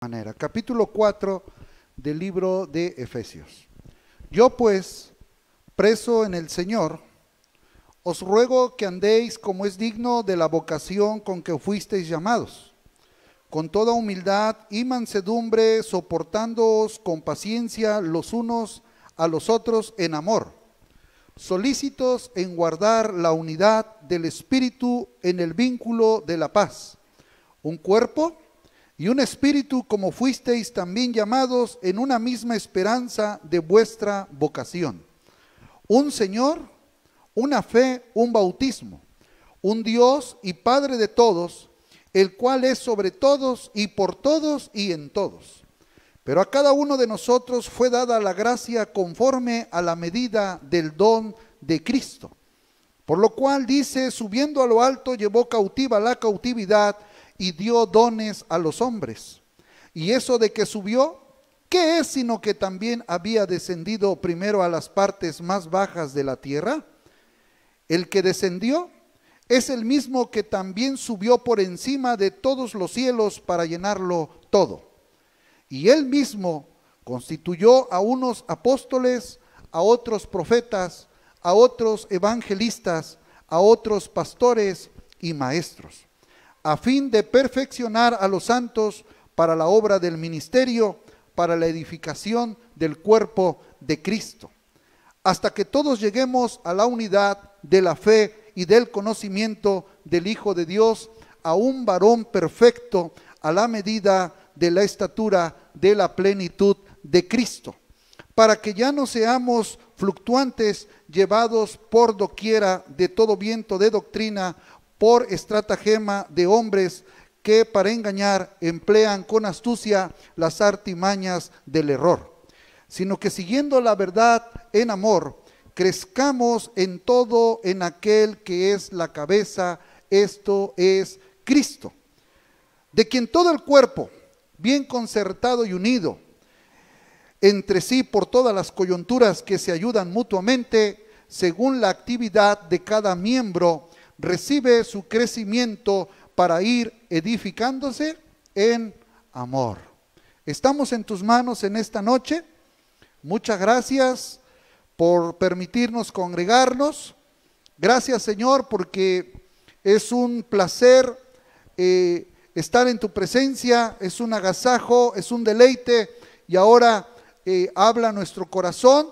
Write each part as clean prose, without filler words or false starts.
manera. Capítulo 4 del libro de Efesios. Yo pues, preso en el Señor, os ruego que andéis como es digno de la vocación con que fuisteis llamados, con toda humildad y mansedumbre, soportándoos con paciencia los unos a los otros en amor, solícitos en guardar la unidad del Espíritu en el vínculo de la paz, un cuerpo y un espíritu, como fuisteis también llamados en una misma esperanza de vuestra vocación, un Señor, una fe, un bautismo, un Dios y Padre de todos, el cual es sobre todos y por todos y en todos. Pero a cada uno de nosotros fue dada la gracia conforme a la medida del don de Cristo. Por lo cual dice, subiendo a lo alto, llevó cautiva la cautividad y dio dones a los hombres. Y eso de que subió, ¿qué es sino que también había descendido primero a las partes más bajas de la tierra? El que descendió es el mismo que también subió por encima de todos los cielos para llenarlo todo. Y él mismo constituyó a unos apóstoles, a otros profetas, a otros evangelistas, a otros pastores y maestros, a fin de perfeccionar a los santos para la obra del ministerio, para la edificación del cuerpo de Cristo, hasta que todos lleguemos a la unidad de la fe y del conocimiento del Hijo de Dios, a un varón perfecto, a la medida de la estatura de la plenitud de Cristo, para que ya no seamos fluctuantes, llevados por doquiera de todo viento de doctrina, por estratagema de hombres que para engañar emplean con astucia las artimañas del error, sino que siguiendo la verdad en amor, crezcamos en todo en aquel que es la cabeza, esto es Cristo, de quien todo el cuerpo, bien concertado y unido entre sí por todas las coyunturas que se ayudan mutuamente, según la actividad de cada miembro, recibe su crecimiento para ir edificándose en amor. Estamos en tus manos en esta noche. Muchas gracias por permitirnos congregarnos. Gracias, Señor, porque es un placer estar en tu presencia, es un agasajo, es un deleite, y ahora habla nuestro corazón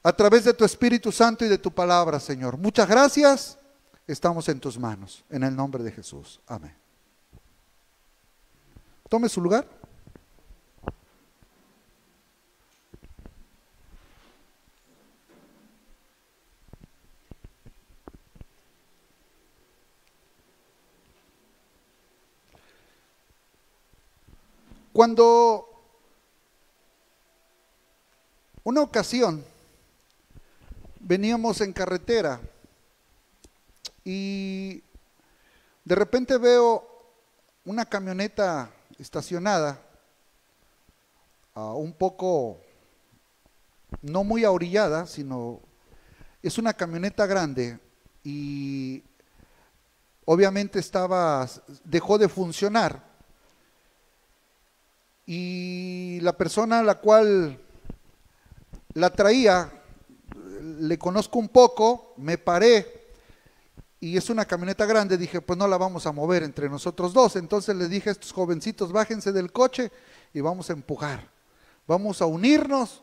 a través de tu Espíritu Santo y de tu palabra, Señor. Muchas gracias, estamos en tus manos, en el nombre de Jesús. Amén. Tome su lugar. Cuando una ocasión veníamos en carretera y de repente veo una camioneta estacionada, un poco, no muy ahorillada, sino es una camioneta grande y obviamente dejó de funcionar. Y la persona a la cual la traía, le conozco un poco, me paré, y es una camioneta grande, dije, pues no la vamos a mover entre nosotros dos. Entonces le dije a estos jovencitos, bájense del coche y vamos a empujar, vamos a unirnos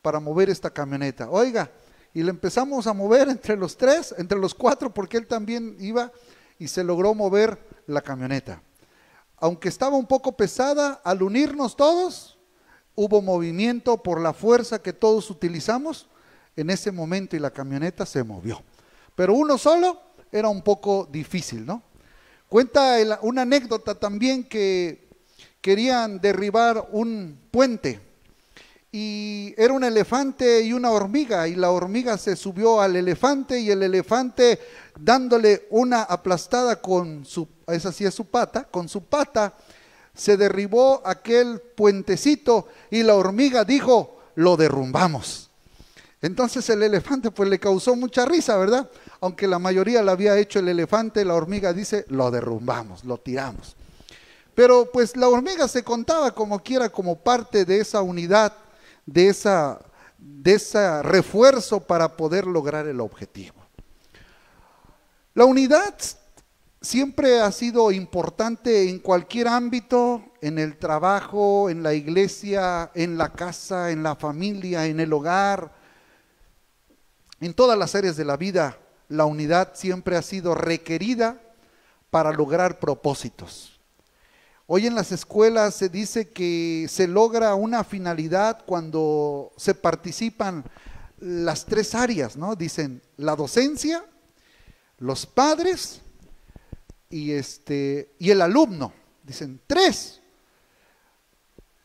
para mover esta camioneta. Oiga, y le empezamos a mover entre los tres, entre los cuatro, porque él también iba, y se logró mover la camioneta. Aunque estaba un poco pesada, al unirnos todos, hubo movimiento por la fuerza que todos utilizamos en ese momento y la camioneta se movió. Pero uno solo era un poco difícil, ¿no? Cuenta una anécdota también que querían derribar un puente y era un elefante y una hormiga, y la hormiga se subió al elefante y el elefante, dándole una aplastada con su pata, se derribó aquel puentecito y la hormiga dijo, lo derrumbamos. Entonces el elefante pues le causó mucha risa, ¿verdad? Aunque la mayoría la había hecho el elefante, la hormiga dice, lo derrumbamos, lo tiramos. Pero pues la hormiga se contaba como quiera, como parte de esa unidad, de ese refuerzo para poder lograr el objetivo. La unidad siempre ha sido importante en cualquier ámbito, en el trabajo, en la iglesia, en la casa, en la familia, en el hogar, en todas las áreas de la vida. La unidad siempre ha sido requerida para lograr propósitos. Hoy en las escuelas se dice que se logra una finalidad cuando se participan las tres áreas, ¿no? Dicen la docencia, los padres y el alumno. Dicen tres.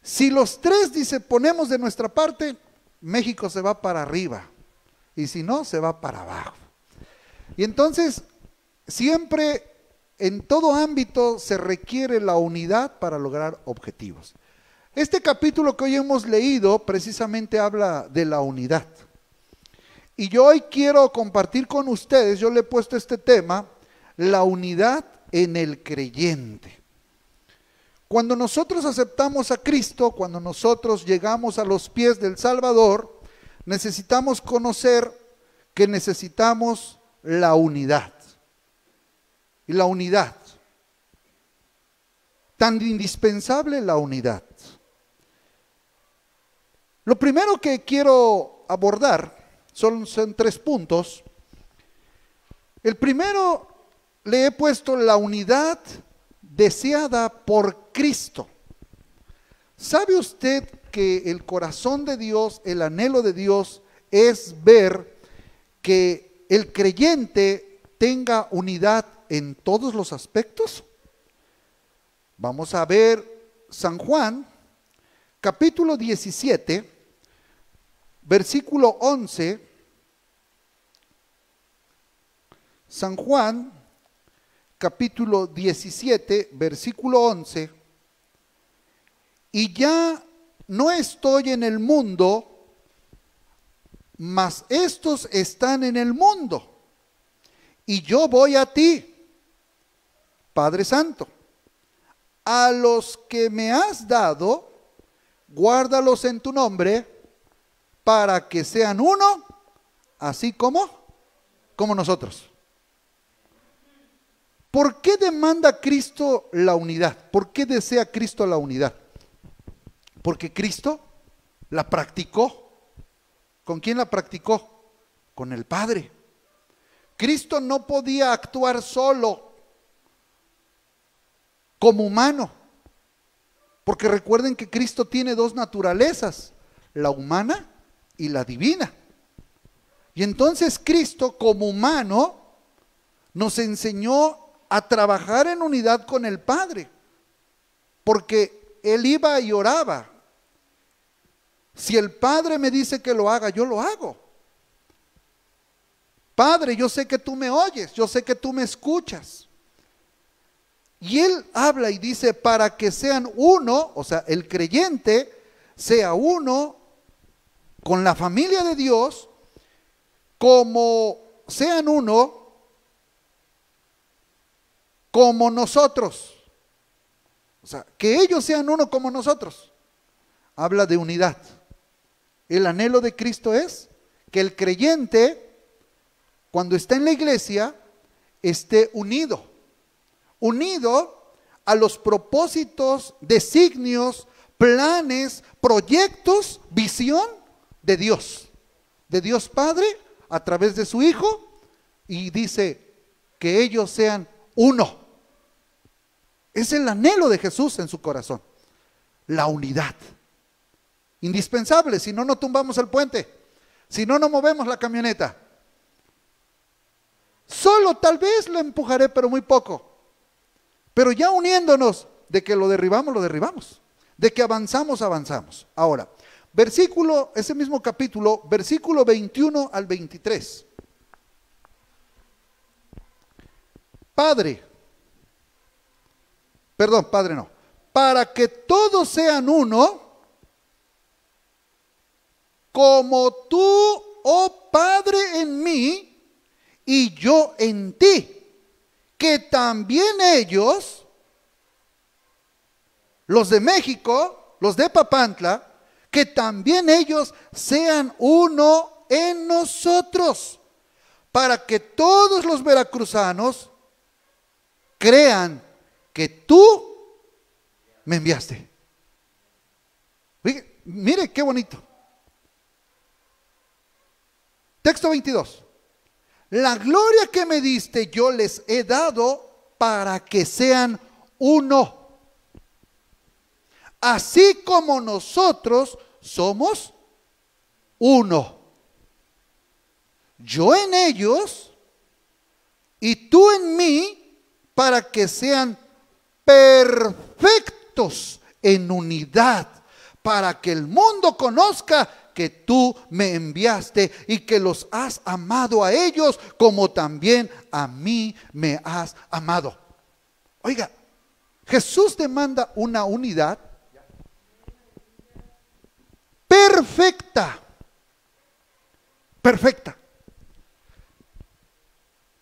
Si los tres, dice, ponemos de nuestra parte, México se va para arriba. Y si no, se va para abajo. Y entonces, siempre en todo ámbito se requiere la unidad para lograr objetivos. Este capítulo que hoy hemos leído precisamente habla de la unidad. Y yo hoy quiero compartir con ustedes, yo le he puesto este tema, la unidad en el creyente. Cuando nosotros aceptamos a Cristo, cuando nosotros llegamos a los pies del Salvador, necesitamos conocer que necesitamos la unidad. Y la unidad, tan indispensable la unidad. Lo primero que quiero abordar son tres puntos. El primero, le he puesto la unidad deseada por Cristo. ¿Sabe usted que el corazón de Dios, el anhelo de Dios es ver que el creyente tenga unidad en todos los aspectos? Vamos a ver San Juan, capítulo 17, versículo 11. San Juan, capítulo 17, versículo 11. Y ya no estoy en el mundo, mas estos están en el mundo. Y yo voy a ti, Padre Santo. A los que me has dado, guárdalos en tu nombre, para que sean uno, así como nosotros. ¿Por qué demanda Cristo la unidad? ¿Por qué desea Cristo la unidad? Porque Cristo la practicó. ¿Con quién la practicó? Con el Padre. Cristo no podía actuar solo como humano, porque recuerden que Cristo tiene dos naturalezas, la humana y la divina. Y entonces Cristo como humano nos enseñó a trabajar en unidad con el Padre, porque Él iba y oraba. Si el Padre me dice que lo haga, yo lo hago. Padre, yo sé que tú me oyes, yo sé que tú me escuchas. Y Él habla y dice, para que sean uno, o sea, el creyente sea uno con la familia de Dios, como sean uno como nosotros. O sea, que ellos sean uno como nosotros. Habla de unidad. El anhelo de Cristo es que el creyente, cuando está en la iglesia, esté unido a los propósitos, designios, planes, proyectos, visión de Dios Padre a través de su Hijo, y dice que ellos sean uno. Es el anhelo de Jesús en su corazón, la unidad. Indispensable, si no, no tumbamos el puente, si no, no movemos la camioneta. Solo tal vez lo empujaré, pero muy poco. Pero ya uniéndonos, de que lo derribamos, lo derribamos. De que avanzamos, avanzamos. Ahora, ese mismo capítulo, versículo 21 al 23. Padre no. Para que todos sean uno, como tú, oh Padre, en mí, y yo en ti, que también ellos los de México, los de Papantla, que también ellos sean uno en nosotros, para que todos los veracruzanos crean que tú me enviaste. Mire qué bonito. Texto 22. La gloria que me diste yo les he dado para que sean uno, así como nosotros somos uno. Yo en ellos y tú en mí, para que sean perfectos en unidad, para que el mundo conozca que tú me enviaste y que los has amado a ellos como también a mí me has amado. Oiga, Jesús demanda una unidad perfecta, perfecta.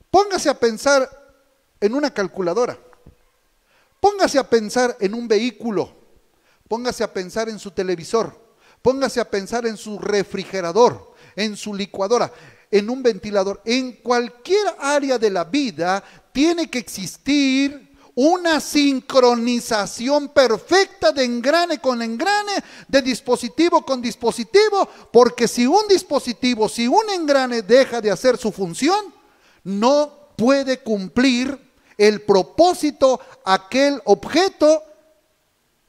Póngase a pensar en una calculadora, póngase a pensar en un vehículo, póngase a pensar en su televisor, póngase a pensar en su refrigerador, en su licuadora, en un ventilador. En cualquier área de la vida tiene que existir una sincronización perfecta de engrane con engrane, de dispositivo con dispositivo, porque si un dispositivo, si un engrane deja de hacer su función, no puede cumplir el propósito, aquel objeto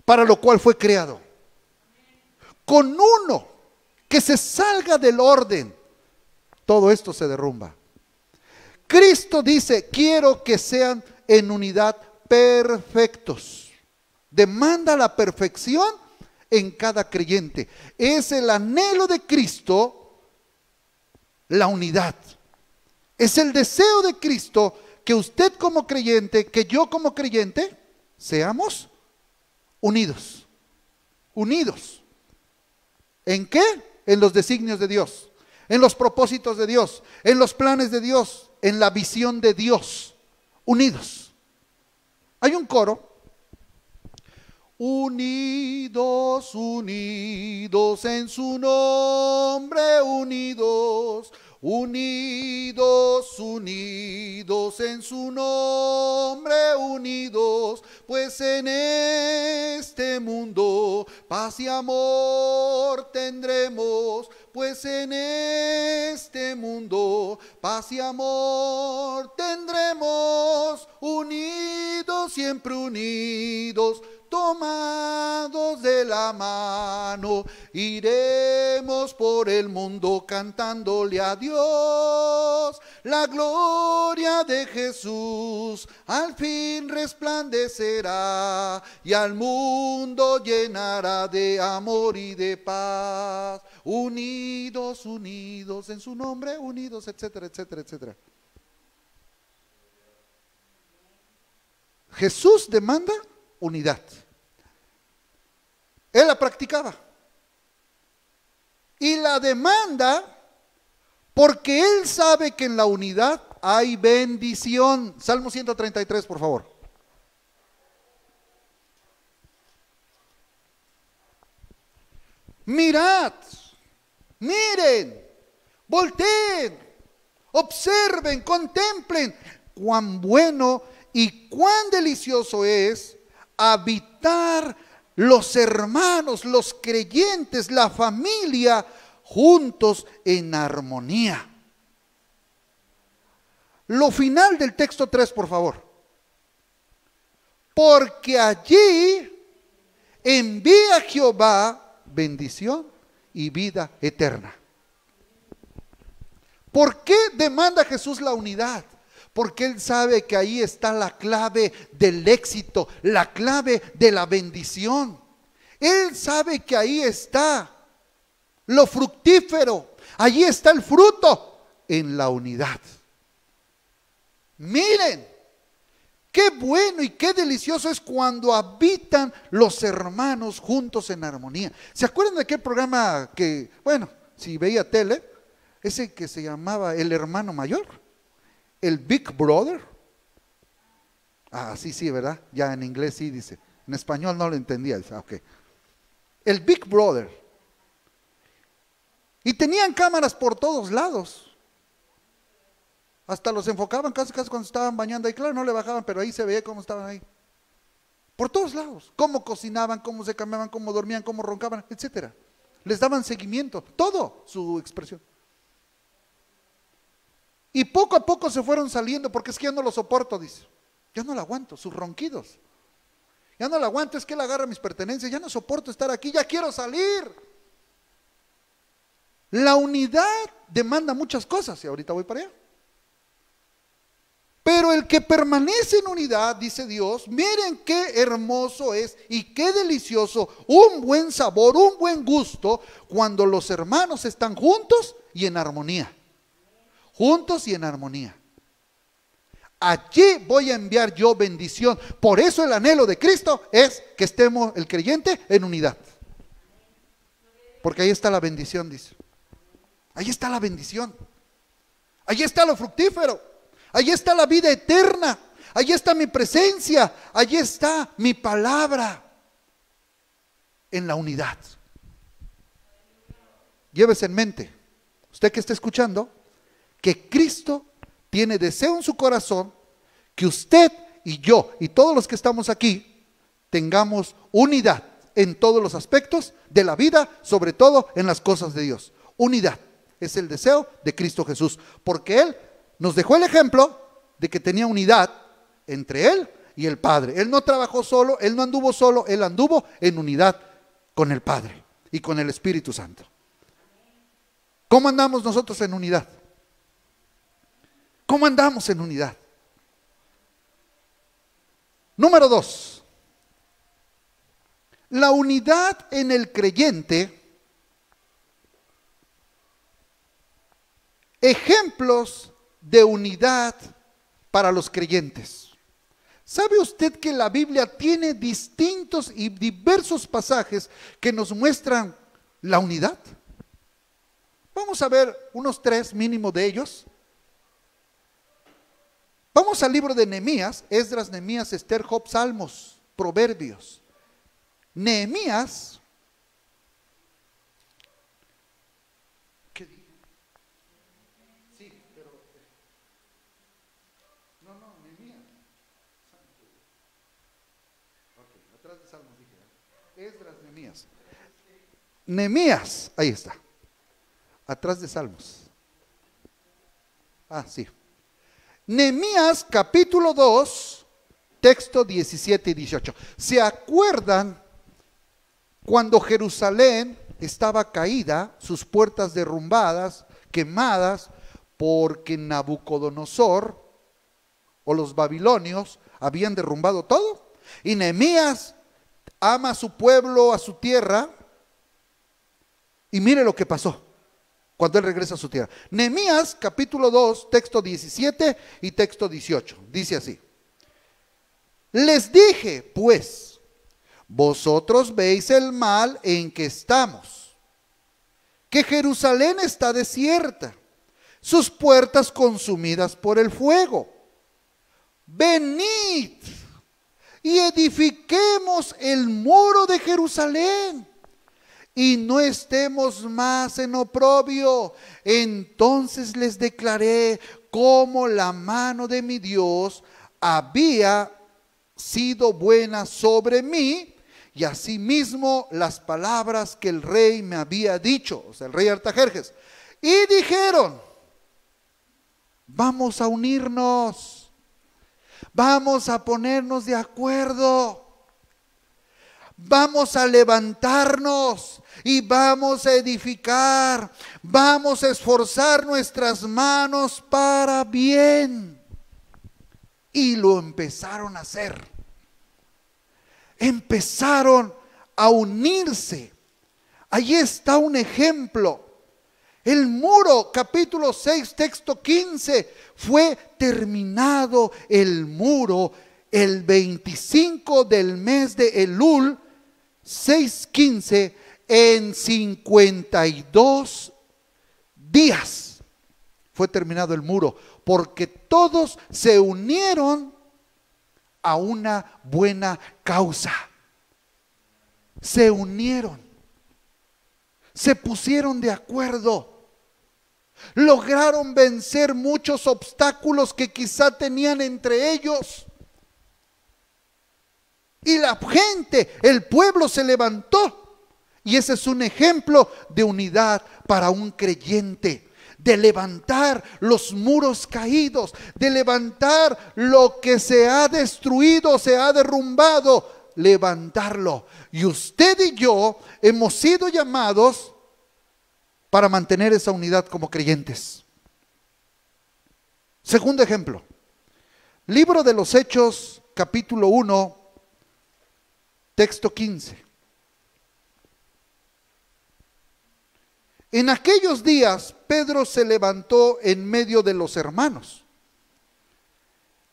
para lo cual fue creado. Con uno que se salga del orden, todo esto se derrumba. Cristo dice, quiero que sean en unidad perfectos. Demanda la perfección en cada creyente. Es el anhelo de Cristo, la unidad. Es el deseo de Cristo que usted como creyente, que yo como creyente, seamos unidos. Unidos. ¿En qué? En los designios de Dios, en los propósitos de Dios, en los planes de Dios, en la visión de Dios. Unidos. Hay un coro. Unidos, unidos en su nombre, unidos. Unidos, unidos en su nombre, unidos, pues en este mundo paz y amor tendremos, pues en este mundo paz y amor tendremos, unidos, siempre unidos, tomados de la mano, iremos por el mundo cantándole a Dios. La gloria de Jesús al fin resplandecerá y al mundo llenará de amor y de paz. Unidos, unidos en su nombre, unidos, etcétera, etcétera, etcétera. Jesús demanda unidad. Él la practicaba. Y la demanda porque Él sabe que en la unidad hay bendición. Salmo 133, por favor. Mirad, miren, volteen, observen, contemplen cuán bueno y cuán delicioso es habitar los hermanos, los creyentes, la familia, juntos en armonía. Lo final del texto 3, por favor. Porque allí envía Jehová bendición y vida eterna. ¿Por qué demanda Jesús la unidad? Porque Él sabe que ahí está la clave del éxito, la clave de la bendición. Él sabe que ahí está lo fructífero, allí está el fruto, en la unidad. Miren, qué bueno y qué delicioso es cuando habitan los hermanos juntos en armonía. ¿Se acuerdan de aquel programa que, bueno, si veía tele, ese que se llamaba El Hermano Mayor? El Big Brother. Ah, sí, sí, ¿verdad? Ya en inglés sí dice. En español no lo entendía. Dice, ok. El Big Brother. Y tenían cámaras por todos lados. Hasta los enfocaban casi cuando estaban bañando. Y claro, no le bajaban, pero ahí se veía cómo estaban ahí. Por todos lados. Cómo cocinaban, cómo se cambiaban, cómo dormían, cómo roncaban, etcétera. Les daban seguimiento. Todo su expresión. Y poco a poco se fueron saliendo, porque es que ya no lo soporto, dice. Ya no lo aguanto, sus ronquidos. Ya no lo aguanto, es que él agarra mis pertenencias, ya no soporto estar aquí, ya quiero salir. La unidad demanda muchas cosas, y ahorita voy para allá. Pero el que permanece en unidad, dice Dios, miren qué hermoso es y qué delicioso, un buen sabor, un buen gusto, cuando los hermanos están juntos y en armonía. Juntos y en armonía. Allí voy a enviar yo bendición. Por eso el anhelo de Cristo es que estemos el creyente en unidad. Porque ahí está la bendición, dice. Ahí está la bendición. Ahí está lo fructífero. Ahí está la vida eterna. Ahí está mi presencia. Ahí está mi palabra. En la unidad. Llévese en mente, usted que está escuchando, que Cristo tiene deseo en su corazón que usted y yo y todos los que estamos aquí tengamos unidad en todos los aspectos de la vida, sobre todo en las cosas de Dios. Unidad es el deseo de Cristo Jesús, porque Él nos dejó el ejemplo de que tenía unidad entre Él y el Padre. Él no trabajó solo, Él no anduvo solo, Él anduvo en unidad con el Padre y con el Espíritu Santo. ¿Cómo andamos nosotros en unidad? ¿Cómo andamos en unidad? Número 2. La unidad en el creyente. Ejemplos de unidad para los creyentes. ¿Sabe usted que la Biblia tiene distintos y diversos pasajes que nos muestran la unidad? Vamos a ver unos 3 mínimo de ellos. Vamos al libro de Nehemías, Esdras, Nehemías, Esther, Job, Salmos, Proverbios. Nehemías, ¿qué dije? Sí, pero no, Nehemías. Ok, atrás de Salmos dije. Esdras, Nehemías. Nehemías, ahí está. Atrás de Salmos. Ah, sí. Nehemías capítulo 2, texto 17 y 18. ¿Se acuerdan cuando Jerusalén estaba caída, sus puertas derrumbadas, quemadas, porque Nabucodonosor o los babilonios habían derrumbado todo? Y Nehemías ama a su pueblo, a su tierra, y mire lo que pasó cuando él regresa a su tierra. Nehemías capítulo 2, texto 17 y texto 18. Dice así: les dije, pues, vosotros veis el mal en que estamos, que Jerusalén está desierta, sus puertas consumidas por el fuego. Venid y edifiquemos el muro de Jerusalén, y no estemos más en oprobio. Entonces les declaré cómo la mano de mi Dios había sido buena sobre mí, y asimismo las palabras que el rey me había dicho, o sea, el rey Artajerjes. Y dijeron: vamos a unirnos, vamos a ponernos de acuerdo, vamos a levantarnos y vamos a edificar, vamos a esforzar nuestras manos para bien. Y lo empezaron a hacer. Empezaron a unirse. Allí está un ejemplo. El muro, capítulo 6, texto 15, fue terminado el muro el 25 del mes de Elul, 6:15, en 52 días fue terminado el muro, porque todos se unieron a una buena causa. se unieron, se pusieron de acuerdo, lograron vencer muchos obstáculos que quizá tenían entre ellos. Y la gente, el pueblo se levantó. Y ese es un ejemplo de unidad para un creyente, de levantar los muros caídos, de levantar lo que se ha destruido, se ha derrumbado, levantarlo. Y usted y yo hemos sido llamados para mantener esa unidad como creyentes. Segundo ejemplo, libro de los Hechos, capítulo 1, texto 15. En aquellos días Pedro se levantó en medio de los hermanos,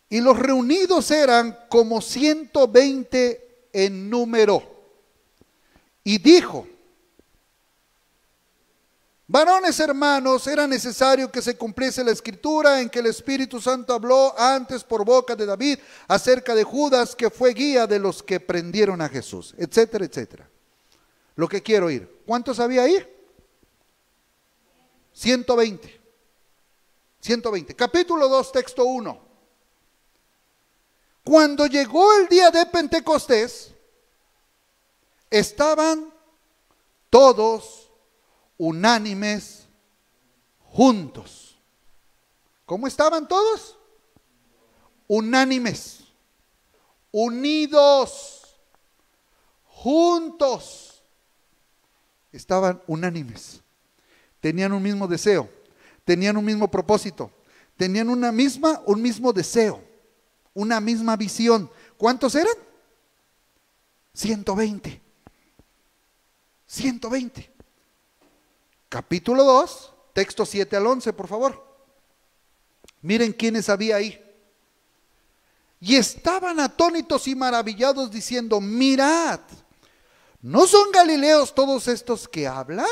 y los reunidos eran como 120 en número, y dijo: varones hermanos, era necesario que se cumpliese la escritura en que el Espíritu Santo habló antes por boca de David acerca de Judas, que fue guía de los que prendieron a Jesús, etcétera, etcétera. Lo que quiero oír, ¿cuántos había ahí? 120. 120. Capítulo 2, texto 1. Cuando llegó el día de Pentecostés, estaban todos unánimes juntos. ¿Cómo estaban todos? Unánimes, unidos, juntos. Estaban unánimes. Tenían un mismo deseo, tenían un mismo propósito, tenían un mismo deseo, una misma visión. ¿Cuántos eran? 120. 120. Capítulo 2, texto 7 al 11, por favor. Miren quiénes había ahí. Y estaban atónitos y maravillados diciendo: mirad, ¿no son galileos todos estos que hablan?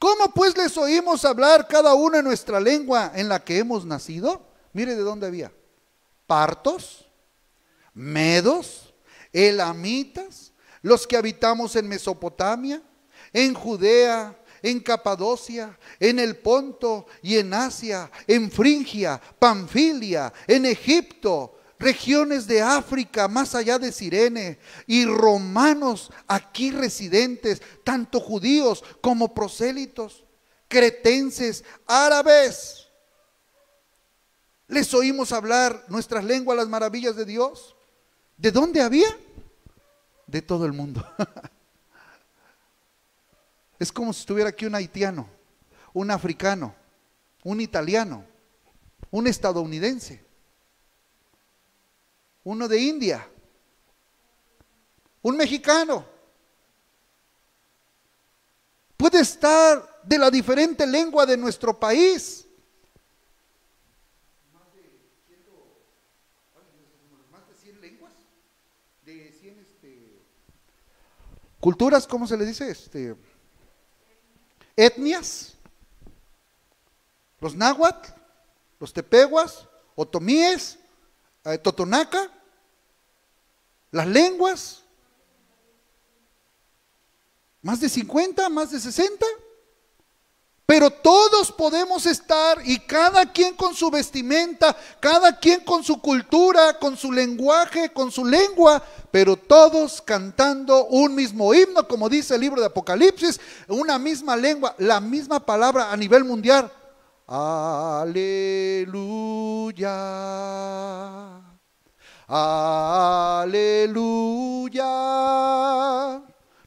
¿Cómo pues les oímos hablar cada uno en nuestra lengua en la que hemos nacido? Mire de dónde había: partos, medos, elamitas, los que habitamos en Mesopotamia, en Judea, en Capadocia, en el Ponto y en Asia, en Frigia, Panfilia, en Egipto, regiones de África, más allá de Cirene, y romanos aquí residentes, tanto judíos como prosélitos, cretenses, árabes. Les oímos hablar nuestras lenguas las maravillas de Dios. ¿De dónde había? De todo el mundo. Es como si estuviera aquí un haitiano, un africano, un italiano, un estadounidense, uno de India, un mexicano. Puede estar de la diferente lengua de nuestro país. Más de 100 lenguas, de 100 culturas, ¿cómo se le dice? Etnias, los náhuatl, los tepehuas, otomíes, totonaca, las lenguas, más de 50, más de 60, pero todos podemos estar, y cada quien con su vestimenta, cada quien con su cultura, con su lenguaje, con su lengua, pero todos cantando un mismo himno, como dice el libro de Apocalipsis, una misma lengua, la misma palabra a nivel mundial. Aleluya, aleluya,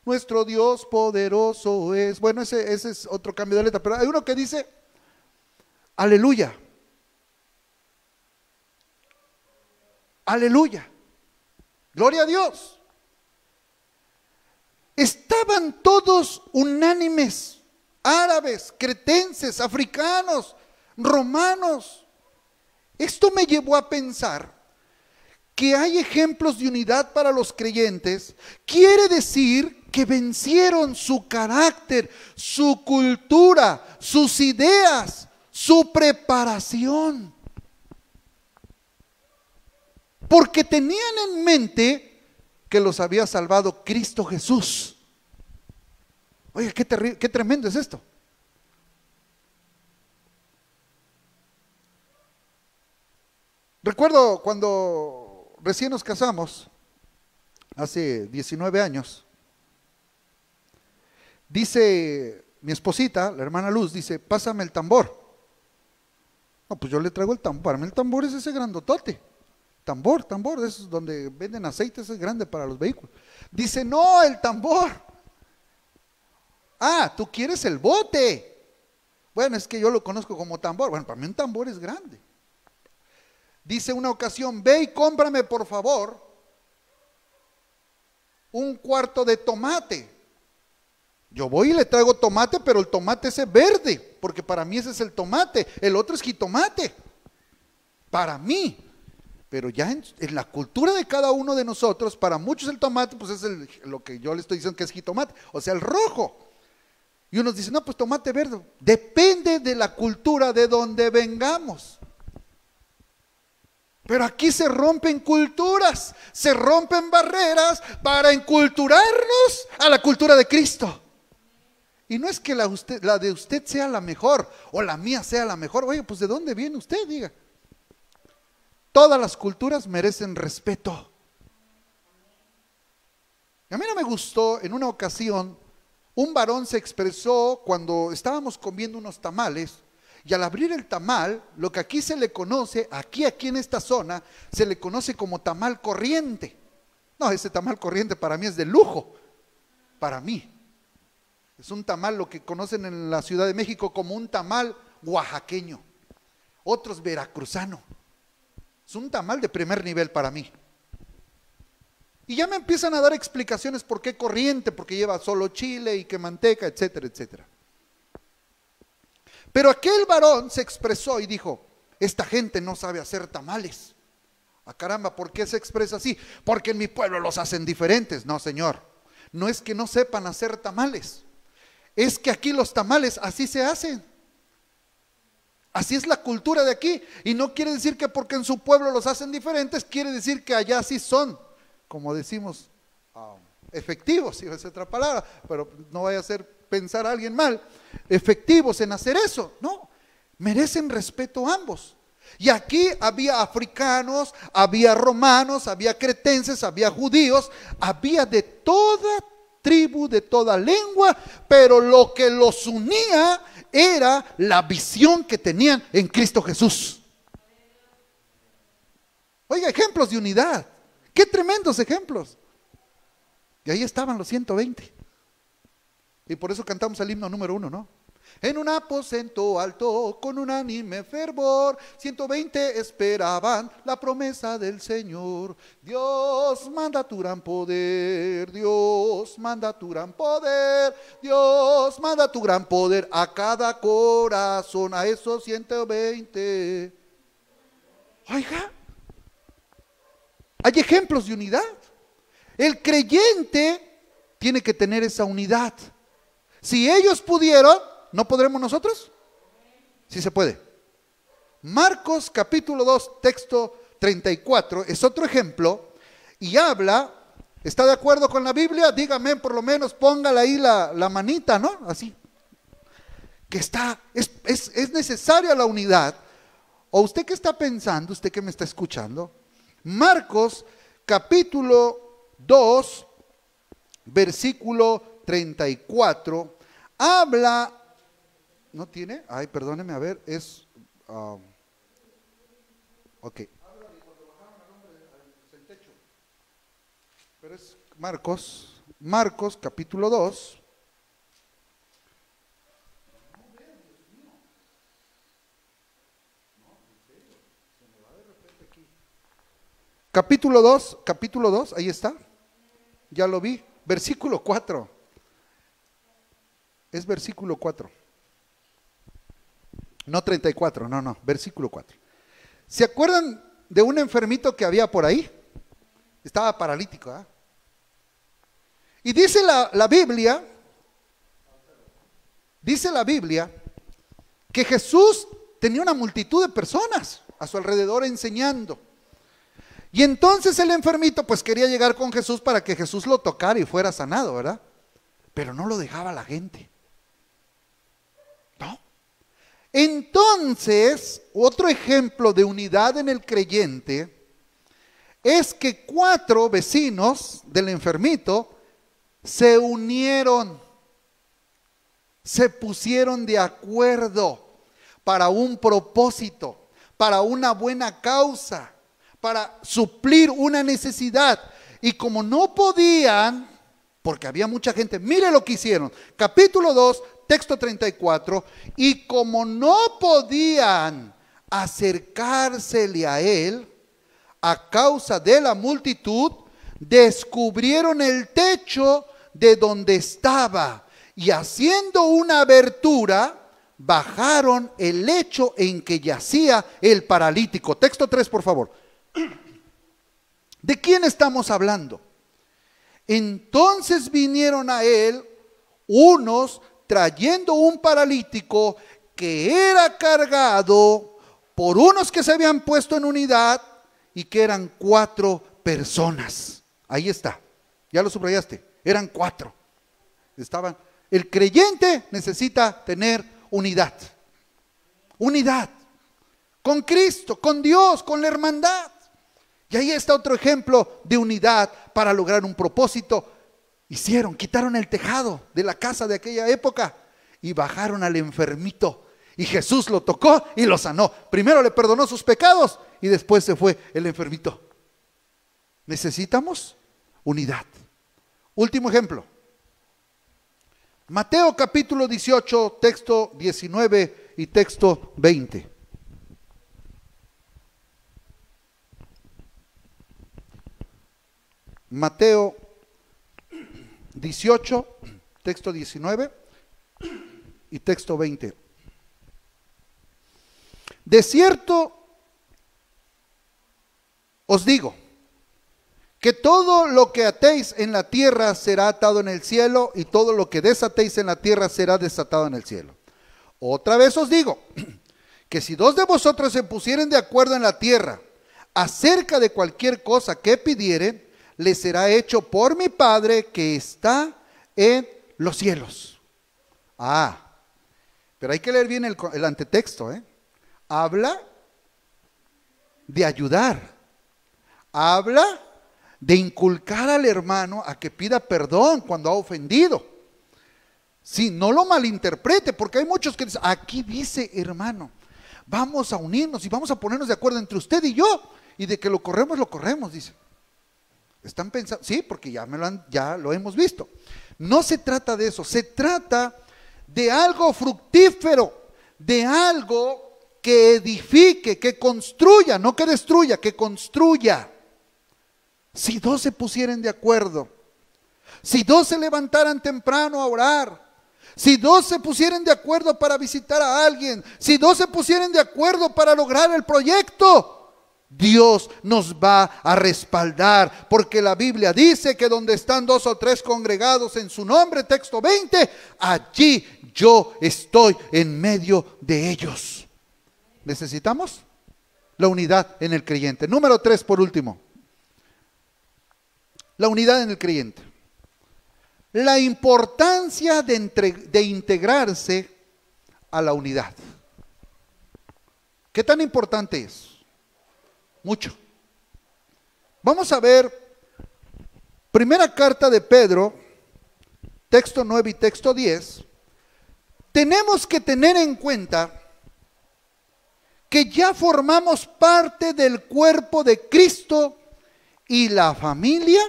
nuestro Dios poderoso es. Bueno, ese es otro cambio de letra, pero hay uno que dice aleluya, aleluya, gloria a Dios. Estaban todos unánimes, árabes, cretenses, africanos, romanos. Esto me llevó a pensar que hay ejemplos de unidad para los creyentes. Quiere decir que vencieron su carácter, su cultura, sus ideas, su preparación. Porque tenían en mente que los había salvado Cristo Jesús. Oye, qué tremendo es esto. Recuerdo cuando recién nos casamos, hace 19 años, dice mi esposita, la hermana Luz, dice, pásame el tambor. No, pues yo le traigo el tambor. Para mí el tambor es ese grandotote. Tambor, es donde venden aceite, ese es grande para los vehículos. Dice, no, el tambor. Ah, tú quieres el bote. Bueno, es que yo lo conozco como tambor. Bueno, para mí un tambor es grande. Dice una ocasión, ve y cómprame por favor un cuarto de tomate. Yo voy y le traigo tomate, pero el tomate ese verde, porque para mí ese es el tomate, el otro es jitomate, para mí. Pero ya en la cultura de cada uno de nosotros, para muchos el tomate, pues es lo que yo le estoy diciendo que es jitomate, o sea, el rojo. Y unos dicen, no, pues tomate verde. Depende de la cultura de donde vengamos. Pero aquí se rompen culturas, se rompen barreras para enculturarnos a la cultura de Cristo. Y no es que la de usted sea la mejor o la mía sea la mejor. Oye, pues ¿de dónde viene usted? Diga. Todas las culturas merecen respeto. A mí no me gustó, en una ocasión, un varón se expresó cuando estábamos comiendo unos tamales. Y al abrir el tamal, lo que aquí se le conoce, aquí en esta zona, se le conoce como tamal corriente. No, ese tamal corriente para mí es de lujo, para mí. Es un tamal, lo que conocen en la Ciudad de México como un tamal oaxaqueño, otros veracruzano. Es un tamal de primer nivel para mí. Y ya me empiezan a dar explicaciones por qué corriente, porque lleva solo chile y que manteca, etcétera, etcétera. Pero aquel varón se expresó y dijo, esta gente no sabe hacer tamales. Ah, caramba, ¿por qué se expresa así? Porque en mi pueblo los hacen diferentes. No, señor, no es que no sepan hacer tamales, es que aquí los tamales así se hacen. Así es la cultura de aquí. Y no quiere decir que porque en su pueblo los hacen diferentes, quiere decir que allá sí son, como decimos, efectivos, si es otra palabra, pero no vaya a ser pensar a alguien mal, efectivos en hacer eso. No, merecen respeto ambos. Y aquí había africanos, había romanos, había cretenses, había judíos, había de toda tribu, de toda lengua, pero lo que los unía era la visión que tenían en Cristo Jesús. Oiga, ejemplos de unidad, qué tremendos ejemplos. Y ahí estaban los 120. Y por eso cantamos el himno número 1, ¿no? En un aposento alto, con unánime fervor, 120 esperaban la promesa del Señor. Dios manda tu gran poder, Dios manda tu gran poder, Dios manda tu gran poder a cada corazón, a esos 120. Oiga, hay ejemplos de unidad. El creyente tiene que tener esa unidad. Si ellos pudieron, ¿no podremos nosotros? Sí se puede. Marcos capítulo 2, texto 34, es otro ejemplo y habla, ¿está de acuerdo con la Biblia? Dígame, por lo menos póngale ahí la manita, ¿no? Así. Que es necesaria la unidad. ¿O usted qué está pensando? ¿Usted que me está escuchando? Marcos capítulo 2, versículo 34, habla, ¿no tiene? Ay, perdóneme, a ver, es, ok. Pero es Marcos capítulo 2. Capítulo 2, ahí está, ya lo vi, versículo 4, es versículo 4, no 34, no, versículo 4. ¿Se acuerdan de un enfermito que había por ahí? Estaba paralítico, ¿eh? Y dice la Biblia que Jesús tenía una multitud de personas a su alrededor enseñando. Y entonces el enfermito pues quería llegar con Jesús para que Jesús lo tocara y fuera sanado, ¿verdad? Pero no lo dejaba la gente. ¿No? Entonces, otro ejemplo de unidad en el creyente es que 4 vecinos del enfermito se unieron, se pusieron de acuerdo para un propósito, para una buena causa, para suplir una necesidad. Y como no podían, porque había mucha gente, mire lo que hicieron, capítulo 2, texto 34, y como no podían acercársele a él a causa de la multitud, descubrieron el techo de donde estaba y haciendo una abertura, bajaron el lecho en que yacía el paralítico. Texto 3, por favor. ¿De quién estamos hablando? Entonces vinieron a él unos trayendo un paralítico que era cargado por unos que se habían puesto en unidad y que eran 4 personas. Ahí está, ya lo subrayaste, eran 4. Estaban. El creyente necesita tener unidad. Unidad con Cristo, con Dios, con la hermandad. Y ahí está otro ejemplo de unidad para lograr un propósito. Quitaron el tejado de la casa de aquella época y bajaron al enfermito. Y Jesús lo tocó y lo sanó. Primero le perdonó sus pecados y después se fue el enfermito. Necesitamos unidad. Último ejemplo. Mateo capítulo 18, texto 19 y texto 20. Mateo 18, texto 19 y texto 20. De cierto os digo que todo lo que atéis en la tierra será atado en el cielo, y todo lo que desatéis en la tierra será desatado en el cielo. Otra vez os digo que si 2 de vosotros se pusieren de acuerdo en la tierra acerca de cualquier cosa que pidieren, le será hecho por mi Padre que está en los cielos. Pero hay que leer bien el antetexto, Habla de ayudar, habla de inculcar al hermano a que pida perdón cuando ha ofendido. Sí, no lo malinterprete, porque hay muchos que dicen, aquí dice hermano, vamos a unirnos y vamos a ponernos de acuerdo entre usted y yo, y de que lo corremos, dice. Están pensando, sí, porque ya lo hemos visto. No se trata de eso, se trata de algo fructífero, de algo que edifique, que construya, no que destruya, que construya. Si 2 se pusieren de acuerdo, si 2 se levantaran temprano a orar, si 2 se pusieren de acuerdo para visitar a alguien, si 2 se pusieren de acuerdo para lograr el proyecto, Dios nos va a respaldar, porque la Biblia dice que donde están 2 o 3 congregados en su nombre, texto 20, allí yo estoy en medio de ellos. ¿Necesitamos? La unidad en el creyente. Número 3, por último. La unidad en el creyente. La importancia de integrarse a la unidad. ¿Qué tan importante es? Mucho. Vamos a ver primera carta de Pedro, texto 9 y texto 10. Tenemos que tener en cuenta que ya formamos parte del cuerpo de Cristo y la familia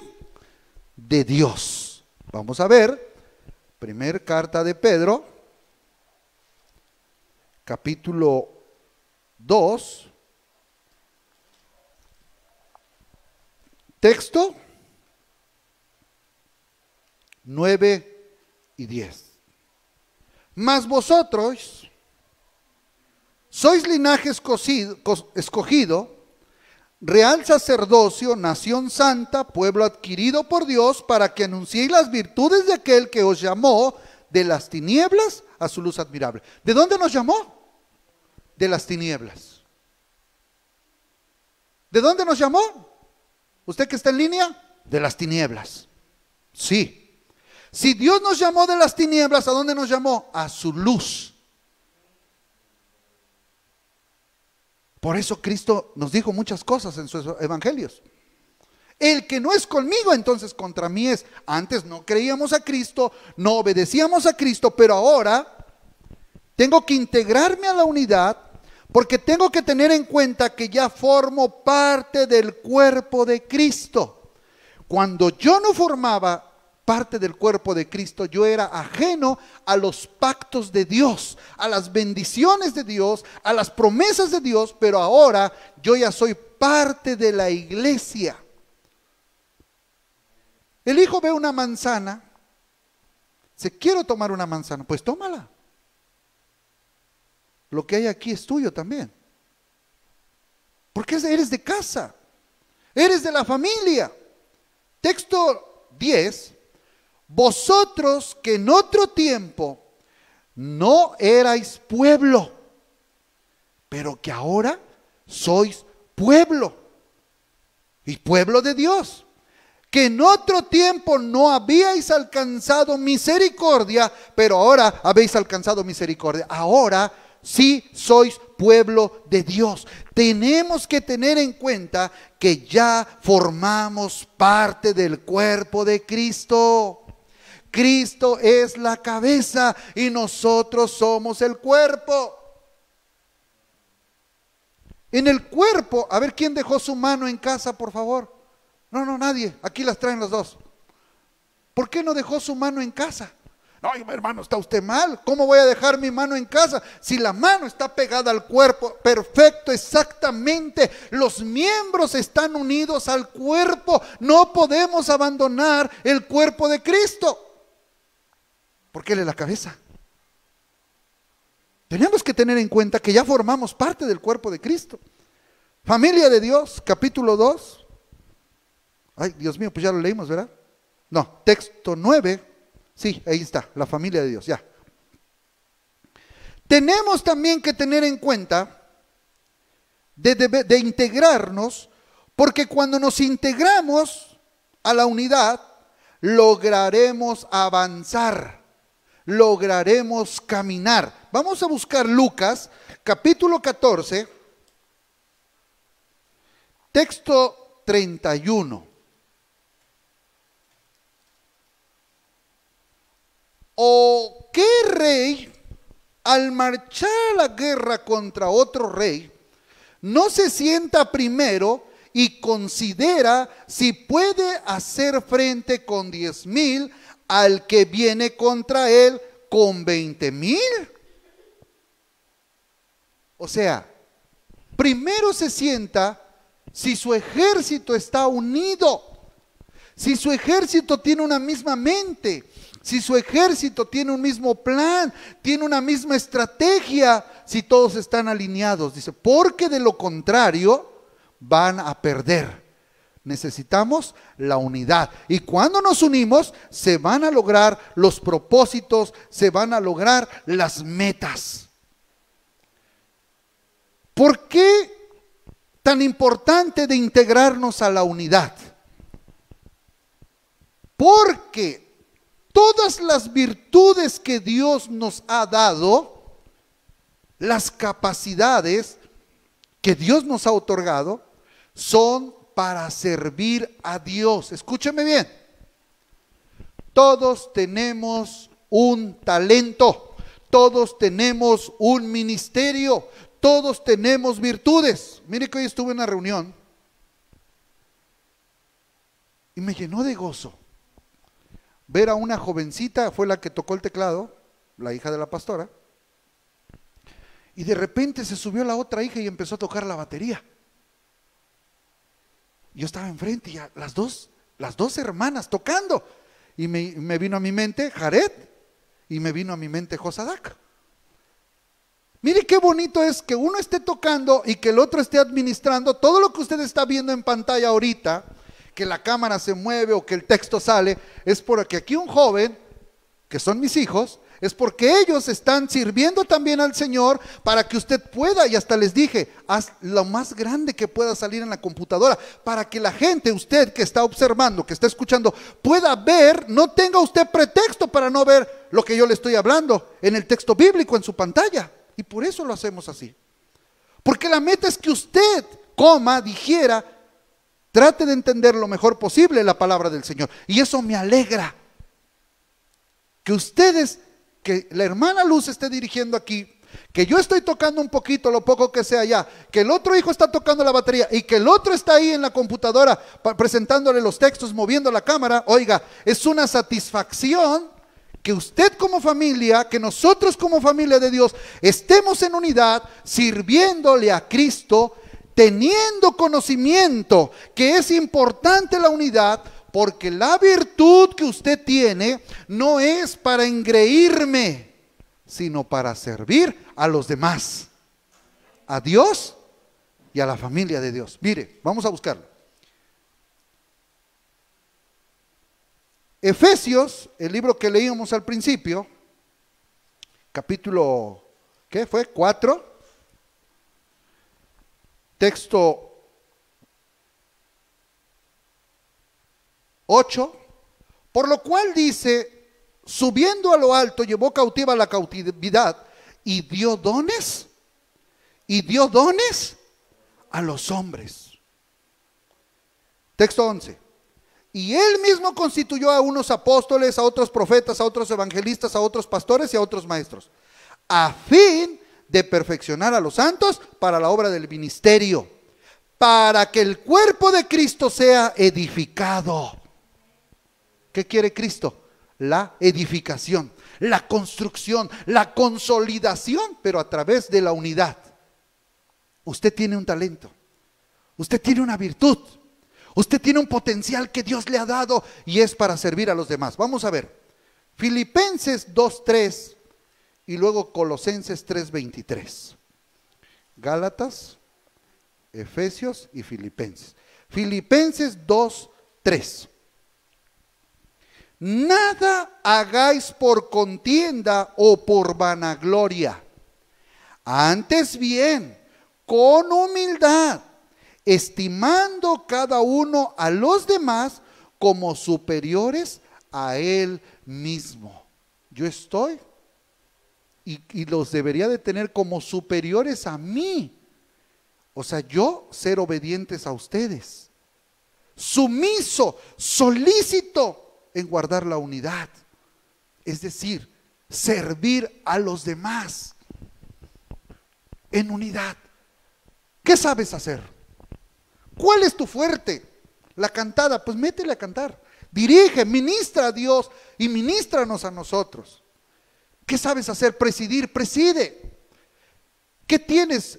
de Dios. Vamos a ver, primera carta de Pedro, capítulo 2, texto 9 y 10. Mas vosotros sois linaje escogido, real sacerdocio, nación santa, pueblo adquirido por Dios, para que anunciéis las virtudes de aquel que os llamó de las tinieblas a su luz admirable. ¿De dónde nos llamó? De las tinieblas. ¿De dónde nos llamó? ¿Usted que está en línea? De las tinieblas. Sí. Si Dios nos llamó de las tinieblas, ¿a dónde nos llamó? A su luz. Por eso Cristo nos dijo muchas cosas en sus evangelios. El que no es conmigo, entonces contra mí es. Antes no creíamos a Cristo, no obedecíamos a Cristo, pero ahora tengo que integrarme a la unidad, porque tengo que tener en cuenta que ya formo parte del cuerpo de Cristo. Cuando yo no formaba parte del cuerpo de Cristo, yo era ajeno a los pactos de Dios, a las bendiciones de Dios, a las promesas de Dios, pero ahora yo ya soy parte de la iglesia. El hijo ve una manzana, dice, quiero tomar una manzana, pues tómala. Lo que hay aquí es tuyo también. Porque eres de casa, eres de la familia. Texto 10, vosotros que en otro tiempo no erais pueblo, pero que ahora sois pueblo, y pueblo de Dios. Que en otro tiempo no habíais alcanzado misericordia, pero ahora habéis alcanzado misericordia. Ahora sí sois pueblo de Dios. Tenemos que tener en cuenta que ya formamos parte del cuerpo de Cristo. Cristo es la cabeza y nosotros somos el cuerpo. En el cuerpo, a ver quién dejó su mano en casa, por favor. No, nadie. Aquí las traen los dos. ¿Por qué no dejó su mano en casa? No, hermano, está usted mal. ¿Cómo voy a dejar mi mano en casa? Si la mano está pegada al cuerpo, perfecto, exactamente. Los miembros están unidos al cuerpo. No podemos abandonar el cuerpo de Cristo, porque Él es la cabeza. Tenemos que tener en cuenta que ya formamos parte del cuerpo de Cristo. Familia de Dios, capítulo 2. Ay, Dios mío, pues ya lo leímos, ¿verdad? No, texto 9. Sí, ahí está, la familia de Dios, ya. Tenemos también que tener en cuenta de integrarnos, porque cuando nos integramos a la unidad, lograremos avanzar, lograremos caminar. Vamos a buscar Lucas, capítulo 14, texto 31. ¿O qué rey, al marchar a la guerra contra otro rey, no se sienta primero y considera si puede hacer frente con 10,000 al que viene contra él con 20,000? O sea, primero se sienta si su ejército está unido, si su ejército tiene una misma mente, si su ejército tiene un mismo plan, tiene una misma estrategia, si todos están alineados. Dice, porque de lo contrario van a perder. Necesitamos la unidad. Y cuando nos unimos, se van a lograr los propósitos, se van a lograr las metas. ¿Por qué tan importante de integrarnos a la unidad? Porque todas las virtudes que Dios nos ha dado, las capacidades que Dios nos ha otorgado, son para servir a Dios. Escúcheme bien. Todos tenemos un talento, todos tenemos un ministerio, todos tenemos virtudes. Mire que hoy estuve en una reunión y me llenó de gozo ver a una jovencita, fue la que tocó el teclado, la hija de la pastora, y de repente se subió la otra hija y empezó a tocar la batería. Yo estaba enfrente y las dos hermanas tocando, y me vino a mi mente Jared y me vino a mi mente Josadac. Mire qué bonito es que uno esté tocando y que el otro esté administrando. Todo lo que usted está viendo en pantalla ahorita, que la cámara se mueve o que el texto sale, es porque aquí un joven, que son mis hijos, es porque ellos están sirviendo también al Señor para que usted pueda, y hasta les dije, haz lo más grande que pueda salir en la computadora, para que la gente, usted que está observando, que está escuchando, pueda ver, no tenga usted pretexto para no ver lo que yo le estoy hablando en el texto bíblico en su pantalla. Y por eso lo hacemos así. Porque la meta es que usted coma, digiera, trate de entender lo mejor posible la palabra del Señor. Y eso me alegra. Que ustedes, que la hermana Luz esté dirigiendo aquí, que yo estoy tocando un poquito, lo poco que sea ya, que el otro hijo está tocando la batería y que el otro está ahí en la computadora presentándole los textos, moviendo la cámara. Oiga, es una satisfacción que usted como familia, que nosotros como familia de Dios, estemos en unidad, sirviéndole a Cristo, teniendo conocimiento que es importante la unidad, porque la virtud que usted tiene no es para engreírme, sino para servir a los demás, a Dios y a la familia de Dios. Mire, vamos a buscarlo. Efesios, el libro que leíamos al principio, capítulo, ¿qué fue? 4, texto 8, por lo cual dice, subiendo a lo alto, llevó cautiva la cautividad y dio dones a los hombres. Texto 11. Y él mismo constituyó a unos apóstoles, a otros profetas, a otros evangelistas, a otros pastores y a otros maestros, a fin de perfeccionar a los santos para la obra del ministerio, para que el cuerpo de Cristo sea edificado. ¿Qué quiere Cristo? La edificación, la construcción, la consolidación, pero a través de la unidad. Usted tiene un talento, usted tiene una virtud, usted tiene un potencial que Dios le ha dado y es para servir a los demás. Vamos a ver, Filipenses 2:3 y luego Colosenses 3:23. Gálatas, Efesios y Filipenses. Filipenses 2:3. Nada hagáis por contienda o por vanagloria, antes bien, con humildad, estimando cada uno a los demás como superiores a él mismo. Yo estoy y los debería de tener como superiores a mí. O sea, yo ser obedientes a ustedes, sumiso, solícito en guardar la unidad, es decir, servir a los demás en unidad. ¿Qué sabes hacer? ¿Cuál es tu fuerte? La cantada, pues métele a cantar. Dirige, ministra a Dios y ministranos a nosotros. ¿Qué sabes hacer? Presidir, preside. ¿Qué tienes?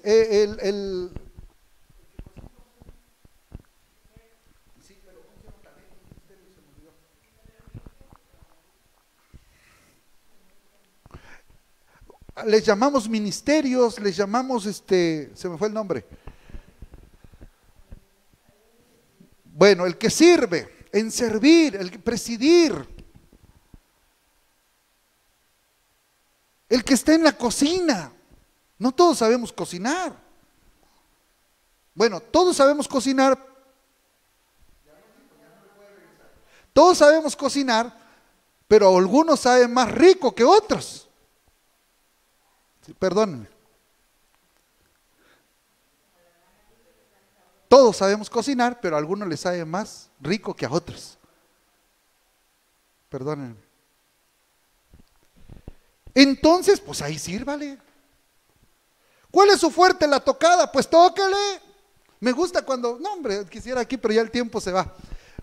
Les llamamos ministerios, les llamamos se me fue el nombre. Bueno, el que sirve, en servir, el que presidir, el que está en la cocina. No todos sabemos cocinar. Bueno, todos sabemos cocinar. Todos sabemos cocinar, pero algunos saben más rico que otros. Perdónenme. Todos sabemos cocinar, pero a algunos les sabe más rico que a otros. Perdónenme. Entonces, pues ahí sírvale. ¿Cuál es su fuerte? La tocada, pues tóquele. Me gusta cuando, no hombre, quisiera aquí, pero ya el tiempo se va.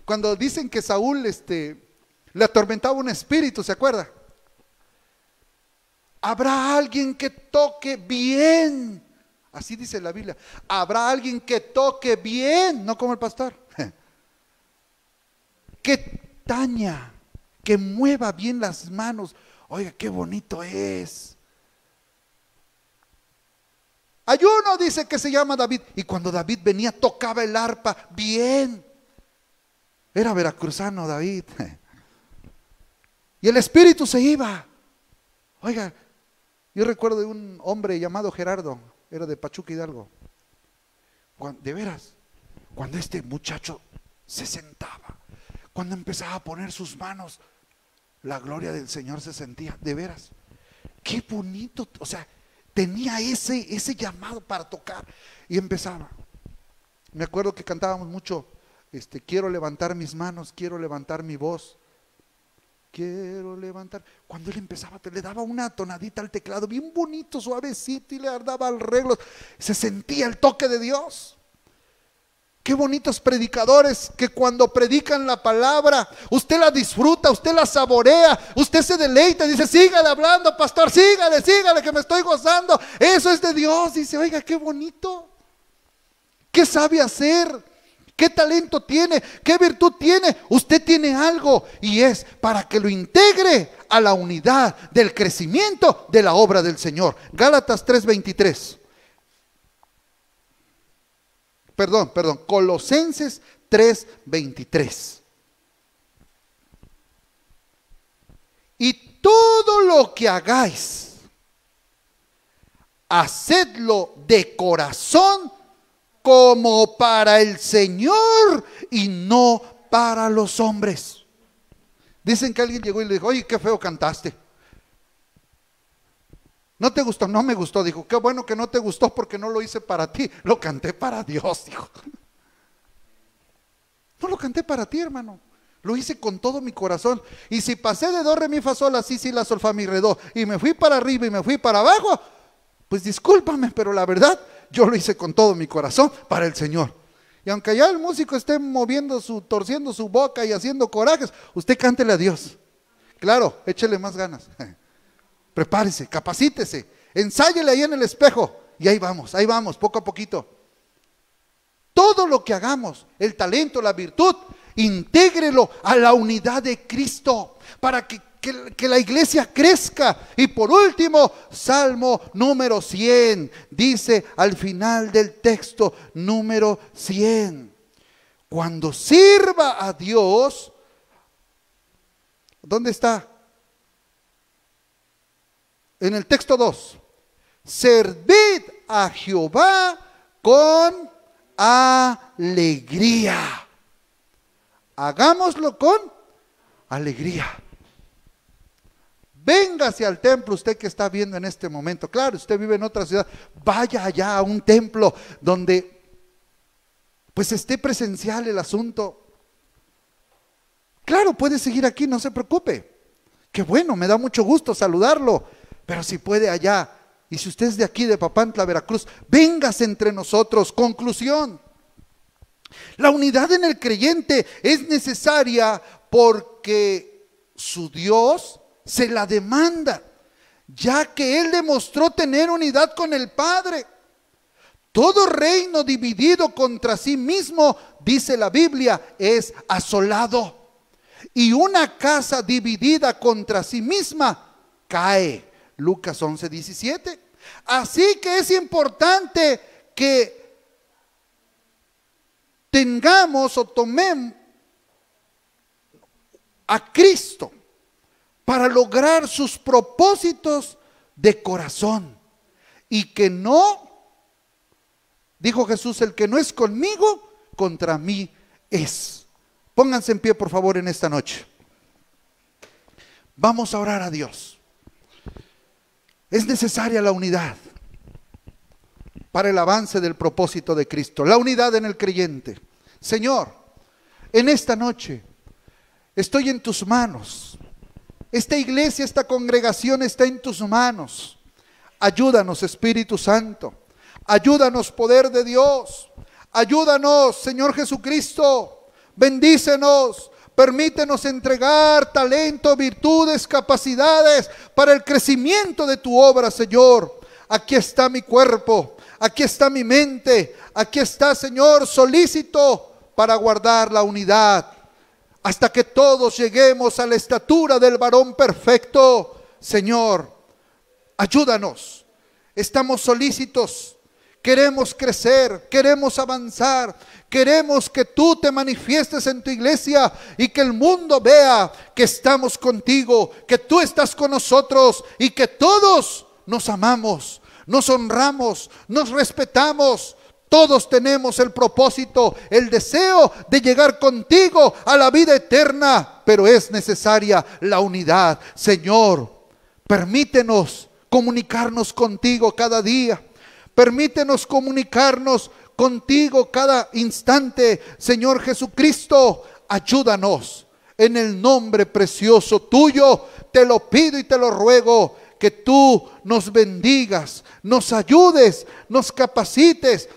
Cuando dicen que Saúl le atormentaba un espíritu, ¿se acuerda? Habrá alguien que toque bien. Así dice la Biblia. Habrá alguien que toque bien, no como el pastor. Que taña, que mueva bien las manos. Oiga, qué bonito es. Hay uno, dice, que se llama David. Y cuando David venía, tocaba el arpa bien. Era veracruzano David. Y el espíritu se iba. Oiga, yo recuerdo de un hombre llamado Gerardo, era de Pachuca, Hidalgo. De veras, cuando este muchacho se sentaba, cuando empezaba a poner sus manos, la gloria del Señor se sentía, de veras. Qué bonito, o sea, tenía ese llamado para tocar y empezaba. Me acuerdo que cantábamos mucho, quiero levantar mis manos, quiero levantar mi voz. Quiero levantar. Cuando él empezaba, le daba una tonadita al teclado, bien bonito, suavecito, y le daba arreglos. Se sentía el toque de Dios. Qué bonitos predicadores que cuando predican la palabra, usted la disfruta, usted la saborea, usted se deleita, dice, sígale hablando, pastor, sígale, que me estoy gozando. Eso es de Dios. Dice, oiga, qué bonito. ¿Qué sabe hacer? ¿Qué talento tiene? ¿Qué virtud tiene? Usted tiene algo y es para que lo integre a la unidad del crecimiento de la obra del Señor. Gálatas 3:23. Perdón, Colosenses 3:23. Y todo lo que hagáis, hacedlo de corazón como para el Señor y no para los hombres. Dicen que alguien llegó y le dijo, oye, qué feo cantaste. ¿No te gustó? No me gustó. Dijo, qué bueno que no te gustó porque no lo hice para ti, lo canté para Dios, dijo. No lo canté para ti, hermano. Lo hice con todo mi corazón. Y si pasé de do, re, mi, fa, sol, la, si, la, sol, fa, mi, re, do, y me fui para arriba y me fui para abajo, pues discúlpame, pero la verdad, yo lo hice con todo mi corazón para el Señor. Y aunque ya el músico esté torciendo su boca y haciendo corajes, usted cántele a Dios. Claro, échele más ganas. Prepárese, capacítese, ensáyele ahí en el espejo. Y ahí vamos, poco a poquito. Todo lo que hagamos, el talento, la virtud, intégrelo a la unidad de Cristo para que la iglesia crezca. Y por último, Salmo número 100, dice al final del texto, número 100. Cuando sirva a Dios, ¿dónde está? En el texto 2, servid a Jehová con alegría. Hagámoslo con alegría. Véngase al templo, usted que está viendo en este momento. Claro, usted vive en otra ciudad, vaya allá a un templo donde pues esté presencial el asunto. Claro, puede seguir aquí, no se preocupe. Qué bueno, me da mucho gusto saludarlo. Pero si puede allá, y si usted es de aquí, de Papantla, Veracruz, véngase entre nosotros. Conclusión: la unidad en el creyente es necesaria porque su Dios se la demanda, ya que Él demostró tener unidad con el Padre. Todo reino dividido contra sí mismo, dice la Biblia, es asolado, y una casa dividida contra sí misma cae. Lucas 11:17. Así que es importante que tengamos o tomemos a Cristo para lograr sus propósitos de corazón. Y que no, dijo Jesús, el que no es conmigo, contra mí es. Pónganse en pie, por favor, en esta noche. Vamos a orar a Dios. Es necesaria la unidad para el avance del propósito de Cristo, la unidad en el creyente. Señor, en esta noche estoy en tus manos. Esta iglesia, esta congregación está en tus manos. Ayúdanos, Espíritu Santo. Ayúdanos, poder de Dios. Ayúdanos, Señor Jesucristo. Bendícenos. Permítenos entregar talento, virtudes, capacidades para el crecimiento de tu obra, Señor. Aquí está mi cuerpo, aquí está mi mente, aquí está, Señor, solícito para guardar la unidad, hasta que todos lleguemos a la estatura del varón perfecto. Señor, ayúdanos. Estamos solícitos Queremos crecer, queremos avanzar, queremos que tú te manifiestes en tu iglesia y que el mundo vea que estamos contigo, que tú estás con nosotros y que todos nos amamos, nos honramos, nos respetamos. Todos tenemos el propósito, el deseo de llegar contigo a la vida eterna, pero es necesaria la unidad. Señor, permítenos comunicarnos contigo cada día. Permítenos comunicarnos contigo cada instante. Señor Jesucristo, ayúdanos. En el nombre precioso tuyo, te lo pido y te lo ruego, que tú nos bendigas, nos ayudes, nos capacites,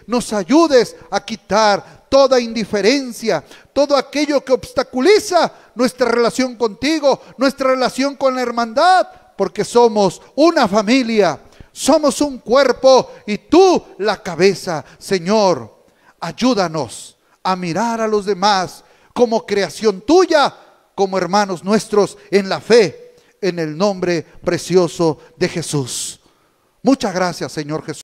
nos ayudes a quitar toda indiferencia, todo aquello que obstaculiza nuestra relación contigo, nuestra relación con la hermandad, porque somos una familia, somos un cuerpo y tú la cabeza. Señor, ayúdanos a mirar a los demás como creación tuya, como hermanos nuestros en la fe, en el nombre precioso de Jesús. Muchas gracias, Señor Jesús.